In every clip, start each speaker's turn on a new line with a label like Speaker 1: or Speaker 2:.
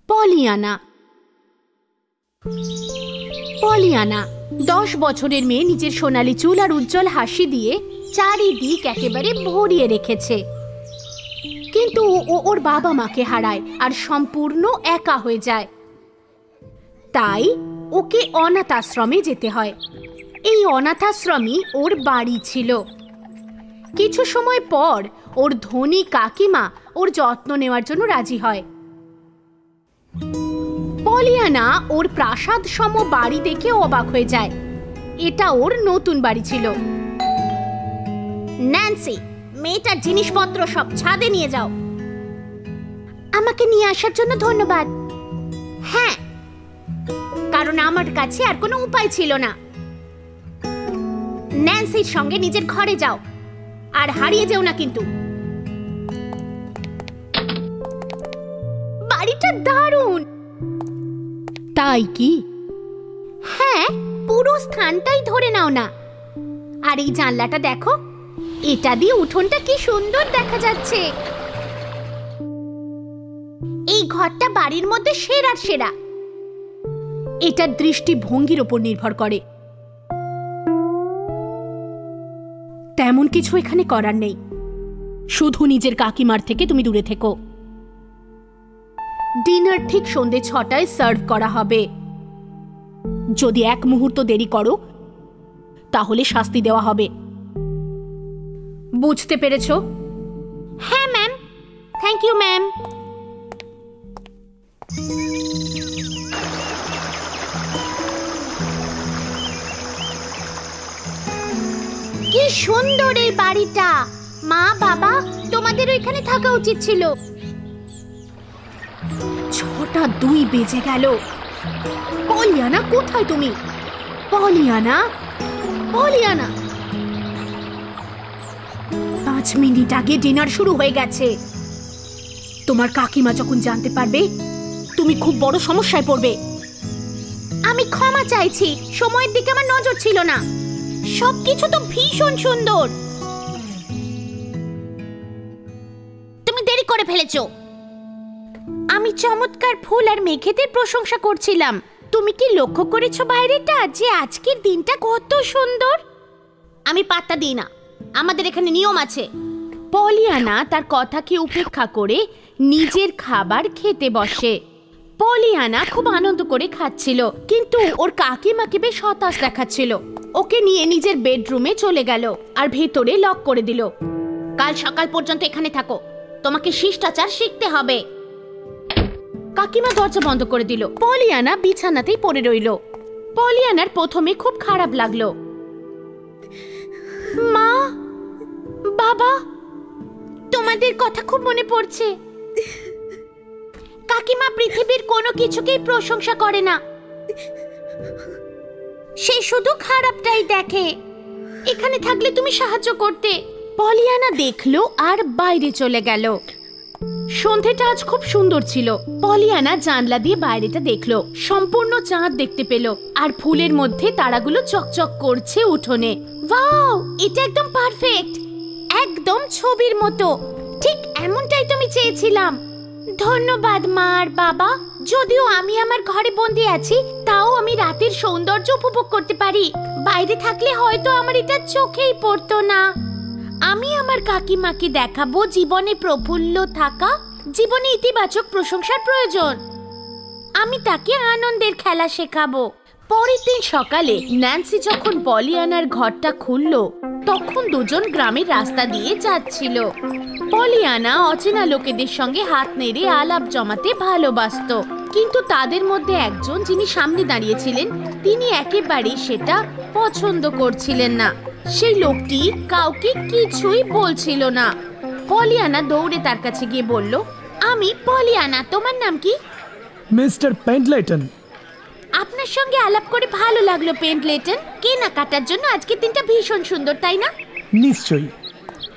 Speaker 1: Polyana. Polyana 10 বছরের মেয়ে, নিজের সোনালী চুল আর উজ্জ্বল হাসি দিয়ে চারিদিক একেবারে ভরিয়ে রেখেছে। কিন্তু ওর বাবা মাকে হারায় আর সম্পূর্ণ একা হয়ে যায়। তাই ওকে অনাথ আশ্রমে যেতে হয়। এই অনাথ আশ্রমই ওর বাড়ি ছিল। কিছু সময় পর ওর ধনী কাকিমা ওর যত্ন নেওয়ার জন্য রাজি হয়। পলিয়ানা ওর প্রাসাদ সম বাড়ি দেখে অবাক হয়ে যায়। এটা ওর নতুন বাড়ি ছিল। ন্যান্সি, মেয়েটার জিনিসপত্র সব ছাদে নিয়ে যাও। আমাকে নিয়ে আসার জন্য ধন্যবাদ। হ্যাঁ, কারণ আমার কাছে আর কোনো উপায় ছিল না। ন্যান্সির সঙ্গে নিজের ঘরে যাও আর হারিয়ে যেও না কিন্তু। বাড়িটা দারুণ, তাই কি? হ্যাঁ, পুরো স্থানটাই ধরে নাও না। আর এই জানলাটা দেখো, এটা দিয়ে উঠোনটা কি সুন্দর দেখা যাচ্ছে। এই ঘরটা বাড়ির মধ্যে সেরার সেরা। এটার দৃষ্টিভঙ্গির উপর নির্ভর করে। তেমন কিছু এখানে করার নেই, শুধু নিজের কাকিমার থেকে তুমি দূরে থেকো। ডিনার ঠিক সন্ধ্যে 6টায় সার্ভ করা হবে। যদি 1 মুহূর্ত দেরি করো তাহলে শাস্তি দেওয়া হবে। বুঝতে পেরেছো? হ্যাঁ ম্যাম। Thank you ma'am. কি সুন্দর এই বাড়িটা। মা, বাবা, তোমাদের ওইখানে থাকা উচিত ছিল। 6:02 বেজে গেল। পলিয়ানা, কোথায় তুমি? Polyana, Polyana. 5 মিনিট আগে ডিনার শুরু হয়ে গেছে। তোমার কাকিমা যখন জানতে পারবে, তুমি খুব বড় সমস্যায় পড়বে। আমি ক্ষমা চাইছি, সময়ের দিকে আমার নজর ছিল না। সবকিছু তো ভীষণ সুন্দর। তুমি দেরি করে ফেলেছো। আমি চমৎকার ফুল আর মেঘেদের প্রশংসা করছিলাম। তুমি কি লক্ষ্য করেছো বাইরেটা, যে আজকের দিনটা কত সুন্দর? আমি পাত্তা দিই না, আমাদের এখানে নিয়ম আছে। পলিয়ানা তার কথাকে উপেক্ষা করে নিজের খাবার খেতে বসে। পলিয়ানা খুব আনন্দ করে খাচ্ছিল, কিন্তু ওর কাকিমাকে বেশ হতাশ দেখাচ্ছিল। ওকে নিয়ে নিজের বেডরুমে চলে গেল আর ভেতরে লক করে দিল। কাল সকাল পর্যন্ত এখানে থাকো, তোমাকে শিষ্টাচার শিখতে হবে। কাকিমা দরজা বন্ধ করে দিল। পলিয়ানা বিছানাতেই পড়ে রইল। পলিয়ানার প্রথমে খুব খারাপ লাগলো। মা, বাবা, তোমাদের কথা খুব মনে পড়ছে। কাকিমা পৃথিবীর কোনো কিছুকেই প্রশংসা করে না, সে শুধু খারাপটাই দেখে। এখানে থাকলে তুমি সাহায্য করতে। পলিয়ানা দেখলো আর বাইরে চলে গেল। সন্ধেটা আজ খুব সুন্দর ছিল। পলিয়ানা জানলা দিয়ে বাইরেটা দেখলো। সম্পূর্ণ চাঁদ দেখতে পেল আর ফুলের মধ্যে তারাগুলো চকচক করছে উঠোনে। ওয়াও, এটা একদম পারফেক্ট, একদম ছবির মতো। ঠিক এমনটাই তো আমি চেয়েছিলাম। ধন্যবাদ মা আর বাবা। যদিও আমি আমার ঘরে বন্দি আছি, তাও আমি রাতের সৌন্দর্য উপভোগ করতে পারি। বাইরে থাকলে হয়তো আমার এটা চোখেই পড়তো না। আমি আমার কাকিমাকে দেখাবো জীবনে প্রফুল্ল থাকা, জীবনে ইতিবাচক প্রশংসার প্রয়োজন। আমি তাকে আনন্দের খেলা শেখাবো। পরের দিন সকালে ন্যান্সি যখন পলিয়ানার ঘরটা খুলল, তখন দুজন গ্রামের রাস্তা দিয়ে যাচ্ছিল। পলিয়ানা অচেনা লোকেদের সঙ্গে হাত নেড়ে আলাপ জমাতে ভালোবাসত, কিন্তু তাদের মধ্যে একজন, যিনি সামনে দাঁড়িয়েছিলেন, তিনি একেবারেই সেটা পছন্দ করছিলেন না। সেই লোকটি কাউকে কিছুই বলছিল না। পলিয়ানা দৌড়ে তার কাছে গিয়ে বলল, আমি পলিয়ানা, তোমার নাম কি?
Speaker 2: মিস্টার পেন্ডলেটন।
Speaker 1: আপনার সঙ্গে আলাপ করে ভালো লাগলো পেন্ডলেটন। কেনাকাটার জন্য আজকের দিনটা ভীষণ সুন্দর, তাই না?
Speaker 2: নিশ্চয়ই।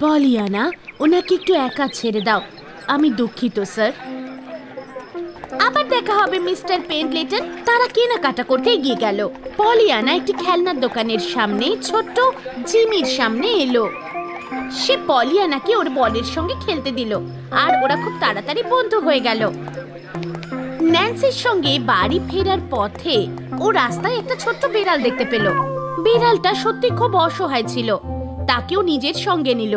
Speaker 1: পলিয়ানা, ওনাকে একটু একা ছেড়ে দাও। আমি দুঃখিত স্যার। আবার দেখা হবে মিস্টার পেন্ডলেটন। তারা কেনাকাটা করতে এগিয়ে গেল। পলিয়ানা একটি খেলনার দোকানের সামনে ছোট্ট জিমির সামনে এলো। সে পলিয়ানাকে ওর বলের সঙ্গে খেলতে দিল আর ওরা খুব তাড়াতাড়ি বন্ধু হয়ে গেল। ন্যান্সির সঙ্গে বাড়ি ফেরার পথে ও রাস্তায় একটা ছোট্ট বিড়াল দেখতে পেল। বিড়ালটা সত্যি খুব অসহায় ছিল, তাকেও নিজের সঙ্গে নিল।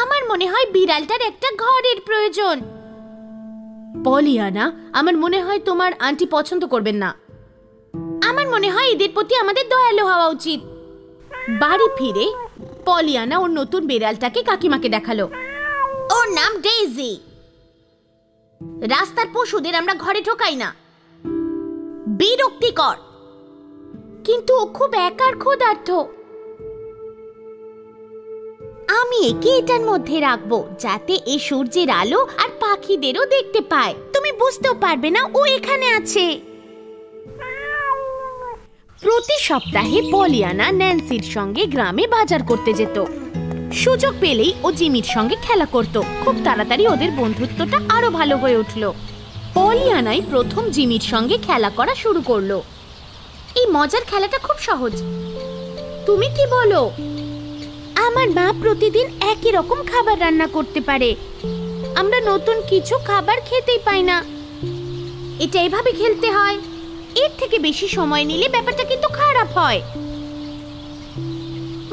Speaker 1: আমার মনে হয় বিড়ালটার একটা ঘরের প্রয়োজন। পলিয়ানা, আমার মনে হয় তোমার আন্টি পছন্দ করবেন না। আমার মনে হয় এদের প্রতি আমাদের দয়ালু হওয়া উচিত। বাড়ি ফিরে পলিয়ানা ওর নতুন বিড়ালটাকে কাকিমাকে দেখালো। ওর নাম ডেইজি। রাস্তার পশুদের আমরা ঘরে ঢোকাই না, বিরক্তিকর। কিন্তু ও খুব একার ক্ষুধার্ত। আমি একে এটার মধ্যে রাখবো যাতে এই সূর্যের আলো আর পাখিদেরও দেখতে পায়। তুমি বুঝতেও পারবে না ও এখানে আছে। প্রতি সপ্তাহে পলিয়ানা ন্যান্সির সঙ্গে গ্রামে বাজার করতে যেত। সুযোগ পেলেই ও জিমির সঙ্গে খেলা করত। খুব তাড়াতাড়ি ওদের বন্ধুত্বটা আরো ভালো হয়ে উঠল। পলিয়ানাই প্রথম জিমির সঙ্গে খেলা করা শুরু করলো। এই মজার খেলাটা খুব সহজ। তুমি কি বলো? আমার মা প্রতিদিন একই রকম খাবার রান্না করতে পারে। আমরা নতুন কিছু খাবার খেতেই পাই না। এটা এভাবে খেলতে হয়। এর থেকে বেশি সময় নিলে ব্যাপারটা কিন্তু খারাপ হয়।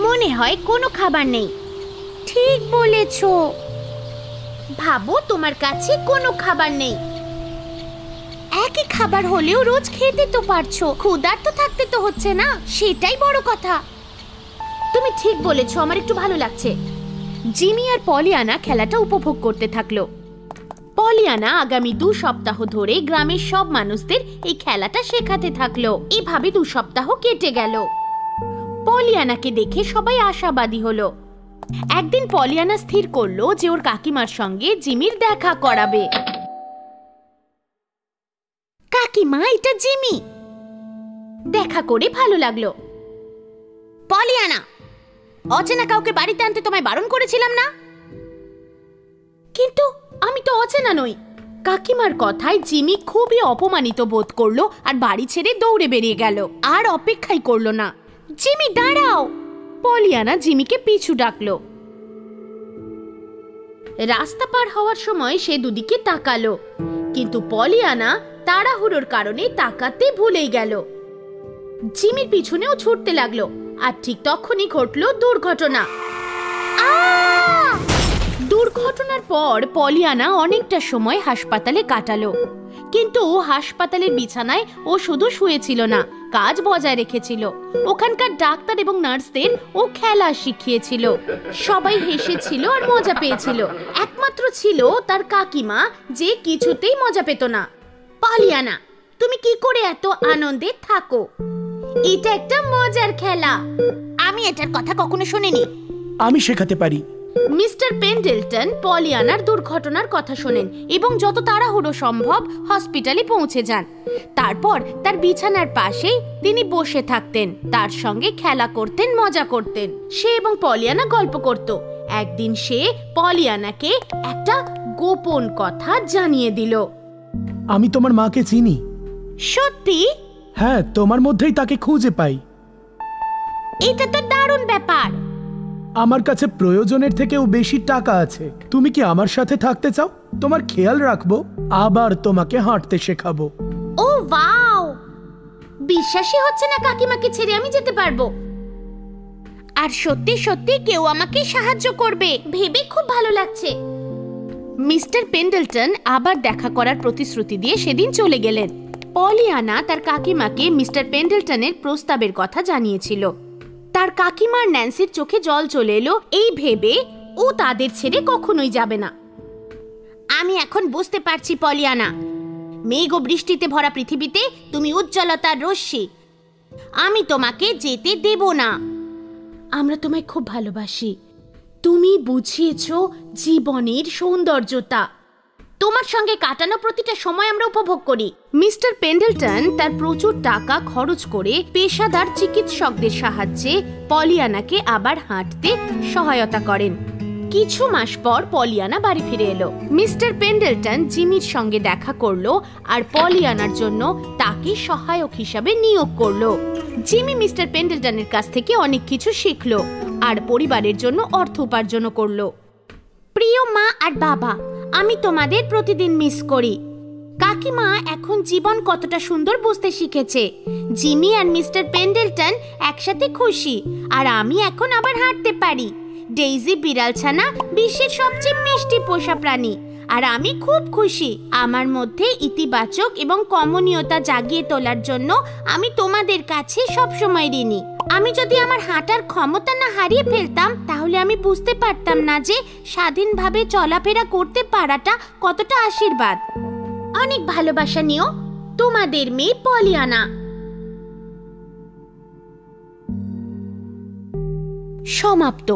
Speaker 1: মনে হয় কোনো খাবার নেই। ঠিক বলেছো। ভাবো তোমার কাছে কোনো খাবার নেই। একই খাবার হলেও রোজ খেতে তো পারছো, ক্ষুধার্ত থাকতে তো হচ্ছে না, সেটাই বড় কথা। তুমি ঠিক বলেছো, আমার একটু ভালো লাগছে। জিমি আর পলিয়ানা খেলাটা উপভোগ করতে থাকলো। পলিয়ানা আগামী 2 সপ্তাহ ধরে গ্রামের সব মানুষদের এই খেলাটা শেখাতে থাকলো। এভাবে 2 সপ্তাহ কেটে গেল। পলিয়ানাকে দেখে সবাই আশাবাদী হলো। একদিন পলিয়ানা স্থির করলো যে ওর কাকিমার সঙ্গে জিমির দেখা করাবে। কাকিমা, এটা জিমি। দেখা করে ভালো লাগলো। পলিয়ানা, অচেনা কাউকে বাড়িতে আনতে তোমায় বারণ করেছিলাম না? কিন্তু আমি তো অচেনা নই। কাকিমার কথায় জিমি খুবই অপমানিত বোধ করলো আর বাড়ি ছেড়ে দৌড়ে বেরিয়ে গেল। আর অপেক্ষাই করলো না। জিমি, দাঁড়াও! পলিয়ানা জিমিকে পিছু ডাকলো। রাস্তা পার হওয়ার সময় সে দুদিকে তাকালো, কিন্তু পলিয়ানা তাড়াহুড়োর কারণে তাকাতে ভুলেই গেল। জিমির পিছনেও ছুটতে লাগলো, আর ঠিক তখনই ঘটলো দুর্ঘটনা। দুর্ঘটনার পর পলিয়ানা অনেকটা সময় হাসপাতালে কাটালো। কিন্তু হাসপাতালের বিছানায় ও শুধু শুয়েছিল না, কাজ বজায় রেখেছিল। ওখানকার ডাক্তার এবং নার্সদের ও খেলা শিখিয়েছিল। সবাই হেসেছিল আর মজা পেয়েছিল। একমাত্র ছিল তার কাকিমা, যে কিছুতেই মজা পেত না। পলিয়ানা, তুমি কি করে এত আনন্দে থাকো? এটা একটা মজার খেলা। আমি এটার কথা কখনো শুনিনি।
Speaker 2: আমি শেখাতে পারি।
Speaker 1: মিস্টার পেন্ডেলটন পলিয়ানার দুর্ঘটনার কথা শোনেন এবং যত তাড়াহুড়ো সম্ভব হসপিটালে পৌঁছে যান। তারপর তার বিছানার পাশেই তিনি বসে থাকতেন, তার সঙ্গে খেলা করতেন, মজা করতেন। সে এবং পলিয়ানা গল্প করত। একদিন সে পলিয়ানাকে একটা গোপন কথা জানিয়ে দিল।
Speaker 2: আমি তোমার মাকে চিনি।
Speaker 1: সত্যি?
Speaker 2: হ্যাঁ, তোমার মধ্যেই তাকে খুঁজে পাই।
Speaker 1: এটা তো দারুণ ব্যাপার।
Speaker 2: আমার কাছে প্রয়োজনের থেকেও বেশি টাকা আছে। তুমি কি আমার সাথে থাকতে চাও? তোমার খেয়াল রাখবো, আবার তোমাকে হাঁটতে শেখাবো।
Speaker 1: ও ওয়াও! বিশ্বাসই হচ্ছে না কাকিমাকে ছেড়ে আমি যেতে পারবো। আর সত্যি সত্যি কেউ আমাকে সাহায্য করবে ভেবে খুব ভালো লাগছে। মিস্টার পেন্ডেলটন আবার দেখা করার প্রতিশ্রুতি দিয়ে সেদিন চলে গেলেন। পলিয়ানা তার কাকিমাকে মিস্টার পেন্ডেলটনের প্রস্তাবের কথা জানিয়েছিল। তার কাকিমার ন্যান্সির চোখে জল চলে এলো এই ভেবে ও তাদের ছেড়ে কখনোই যাবে না। আমি এখন বুঝতে পারছি পলিয়ানা, মেঘ ও বৃষ্টিতে ভরা পৃথিবীতে তুমি উজ্জ্বলতার রশ্মি। আমি তোমাকে যেতে দেব না। আমরা তোমায় খুব ভালোবাসি। তুমি বুঝিয়েছো জীবনের সৌন্দর্যতা। তোমার সঙ্গে কাটানো প্রতিটা সময় আমরা উপভোগ করি। মিস্টার পেন্ডেলটন তার প্রচুর টাকা খরচ করে পেশাদার চিকিৎসকদের সাহায্যে পলিয়ানাকে আবার হাঁটতে সহায়তা করেন। কিছু মাস পর পলিয়ানা বাড়ি ফিরে এলো। মিস্টার পেন্ডেলটন জিমির সঙ্গে দেখা করলো আর পলিয়ানার জন্য তাকে সহায়ক হিসাবে নিয়োগ করলো। জিমি মিস্টার পেন্ডেলটনের কাছ থেকে অনেক কিছু শিখলো আর পরিবারের জন্য অর্থ উপার্জন করলো। প্রিয় মা আর বাবা, আমি তোমাদের প্রতিদিন মিস করি। কাকিমা এখন জীবন কতটা সুন্দর বুঝতে শিখেছে। জিমি আর মিস্টার পেন্ডেলটন একসাথে খুশি, আর আমি এখন আবার হাঁটতে পারি। ডেইজি বিড়ালছানা বিশ্বের সবচেয়ে মিষ্টি পোষা প্রাণী, আর আমি খুব খুশি। আমার মধ্যে ইতিবাচক এবং কমনীয়তা জাগিয়ে তোলার জন্য আমি তোমাদের কাছে সবসময় ঋণী। আমি যদি আমার হাঁটার ক্ষমতা না হারিয়ে ফেলতাম, তাহলে আমি বুঝতে পারতাম না যে স্বাধীনভাবে চলাফেরা করতে পারাটা কতটা আশীর্বাদ। অনেক ভালোবাসা নিও, তোমাদের মেয়ে পলিয়ানা। সমাপ্ত।